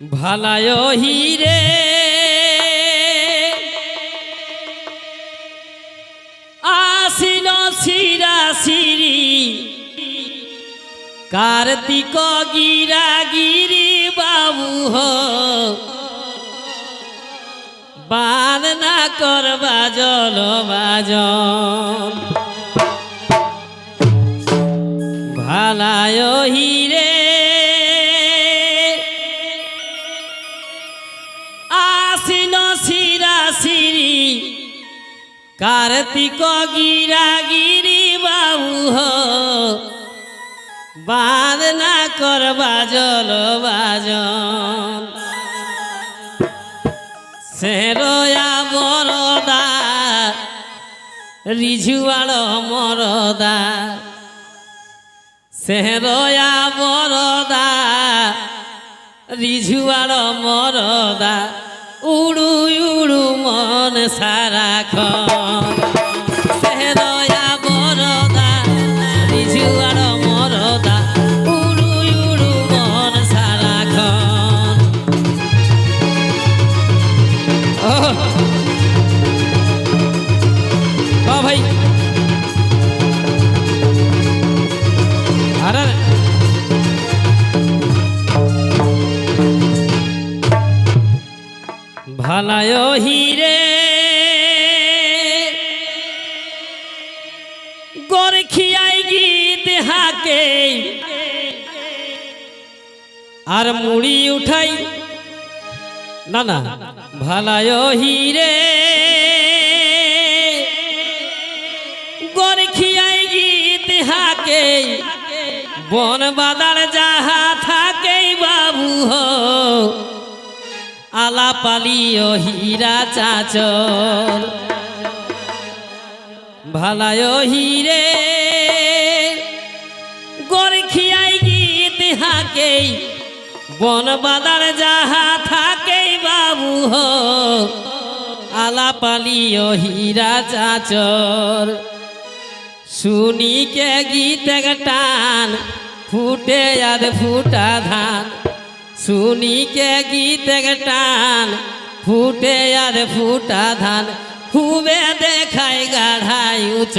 ভালায় হিরে আসিল শিরাশিরি কার্তিক গিরাগিরি বাবু হো বাদ না করবা জল বাজন ভালায় হিরে আসিল শিরাশিরি কার্তিক গিরাগিরি বাবু হো বাদ না করবা জল বাজন সেরয়া বরদা রিঝুয়াল মরদা সেরয়া বরদা রিঝুয়াল মরদা উড়ু উড়ু মন সারাক্ষণ সেরয়া বরদা রিঝুয়াল মরদা উড়ু উড়ু মন সারাক্ষণ ও ভাই আরে ভালায় হিরে গোরখিয়াই গীত হাকে আর মুড়ি উঠাই না না ভালায় হিরে গোরখিয়াই গীত হাকে বন বাদার যাহা থাকে বাবু হো আলাপালিও হীরা চাচর ভালায় হিরে গোরখিয়াই গীত হাকে বন বাদার যাহা থাকে বাবু হো আলাপালিও হীরা চাচর শুনি কে গীত টান ফুটে আদ ফুটা ধান শুনি কে গীত টান ফুটে আর ফুটা ধান হুবে দেখায় গাঢ়াই উচ্চ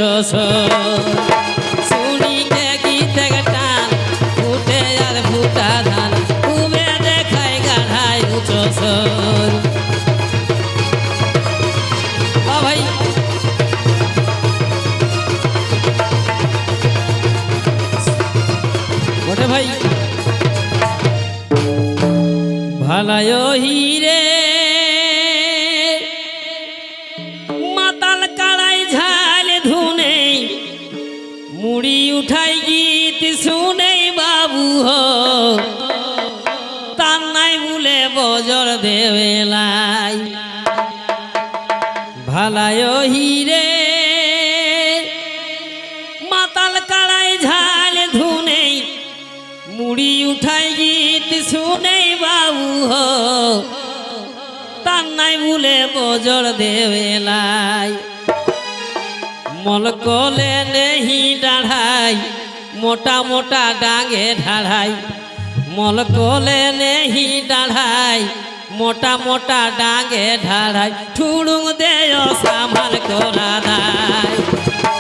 শুনি কে গীত টান ফুটে আর ফুটা ধান হুবে দেখায় গাঢ়াই উচ্চ ভাই ওঠে ভাই ভালায় হিরে মাতাল কাড়াই ঝাল ধুনে মুড়ি উঠাই গীত শুনে বাবু হো তার নাই বলে বজর দেবেলাই ভালায় হিরে মাতাল কাড়াই ঝাল ধুনে মুড়ি উঠাই গীত শুনে বাবু হো তার নাই বলে বজর দেবেলাই মলকলে নেহি ডাঢ়াই মোটা মোটা ডাঙে ঢাড়াই মলকলে নেহি ডাঢ়াই মোটা মোটা ডাঙে ঢাড়াই ঠুড়ুং দেয় সামাল করা দায়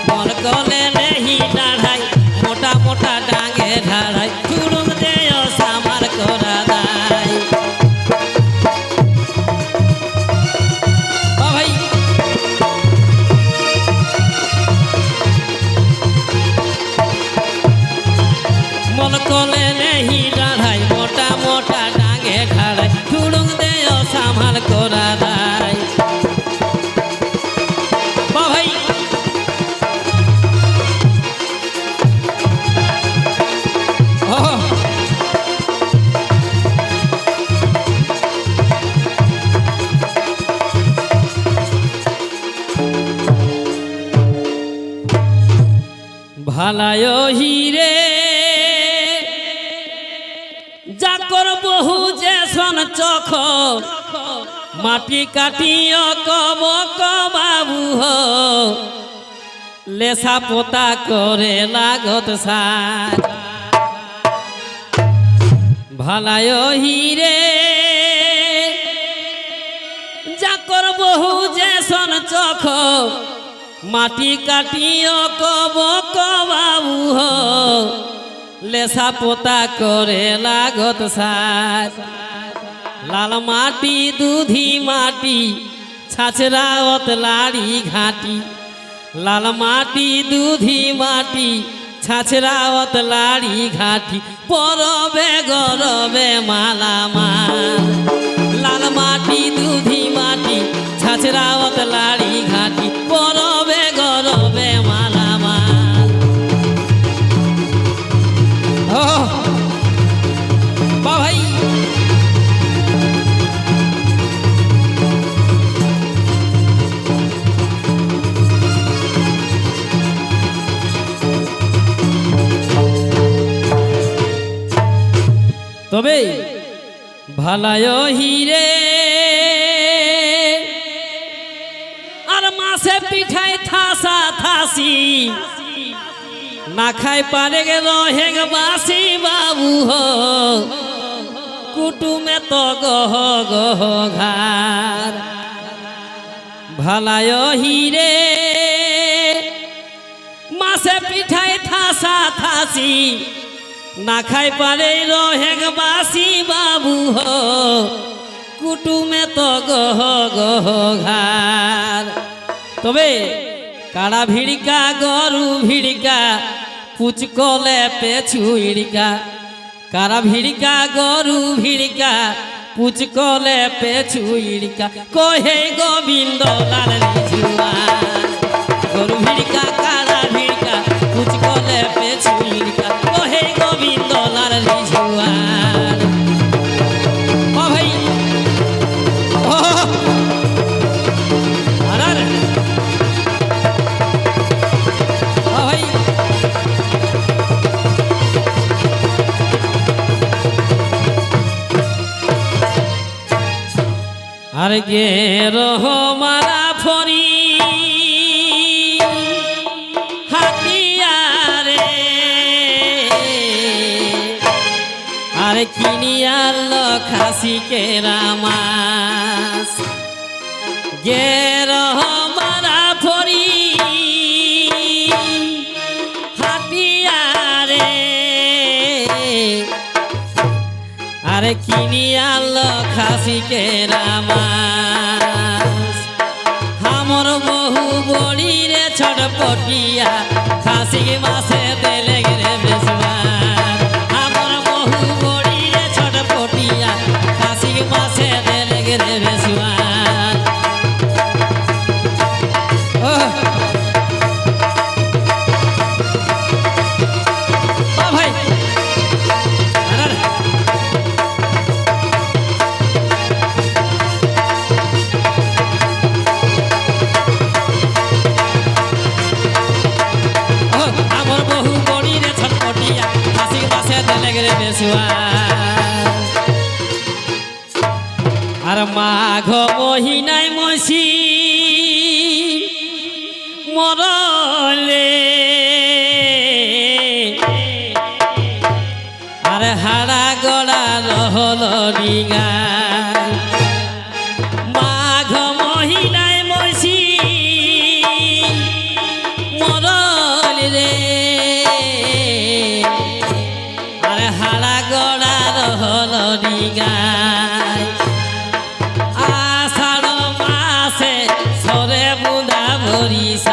মলকলে নেহি ডাঢ়াই মোটা মোটা ডাঙে ঢাড়াই ঠুড়ুং দেয় সামাল করা দায় ভাই মন কলে নেহি ডাঢ়াই মোটা মোটা ডাঙে ঢাড়াই ঠুড়ুং দেয় সামাল করা দায় ভাই ভালায় হিরে যাকর বহু যে সন চখ মাটি কাটিও কব বাবু হো লেসা পোতা করে লাগত সার ভালায় হিরে চখ মাটি কাটিও কব কবাবু হো লেসা পোতা করে লাগত সাজ লাল মাটি দুধি মাটি ছাছরাওত লাড়ি ঘাটি লাল মাটি দুধি মাটি ছাছরাওত লাড়ি ঘাটি পরবে গরবে মালামাল লাল মাটি দুধি মাটি ছাছরাওত লাড়ি ঘাটি পরবে গরবে মালামাল। ও বা ভাই তবে ভালায় হিরে আর মাসে পিঠাই থাসা থাসি না খাই পারে গে রহেগ বাসি বাবু হো কুটুমে তো গহ গহ ঘার ভালায় হিরে মাসে পিঠাই থাসা থাসি না খাই পারে রহেগ বাসি বাবু হো কুটুমে তো গহ গহ ঘার। তবে কাড়া ভিড়িকা গরু ভিড়িকা পুচকলে পেছু ইড়িকা কাড়া ভিড়িকা গরু ভিড়িকা পুচকলে পেছু ইড়িকা কহে গোবিন্দ লাল রিঝুয়া গরু ভিড়িকা কাড়া ভিড়িকা পুচকলে পেছু ইড়িকা কহে গোবিন্দ লাল রিঝুয়া। ও ভাই ও আরে ও ভাই আর গে রহ মারা ফরি হাতিয়ারে আর কিনিয়ার খাসি কেরামাস গে রহ মারা ফরি হাতিয়ারে আরে কিনি আনলো খাসি কেরামাস আমার বহু বড়ি রে ছটপটিয়া খাসি মাসে দেলে রে বেসবার আমার বহু বড়ি রে ছটপটিয়া খাসি মাসে দেলে রে বেসবার। ও ভাই আর মাঘ মহিনায় মসি মরলে আর হাড়া গড়া রহল ডিঙা মাঘ মহিনায় মসি মরল রে আর হাড়া গড়া রহল ডিঙায় আষাঢ় মাসে সরে বুঁদা ভরিস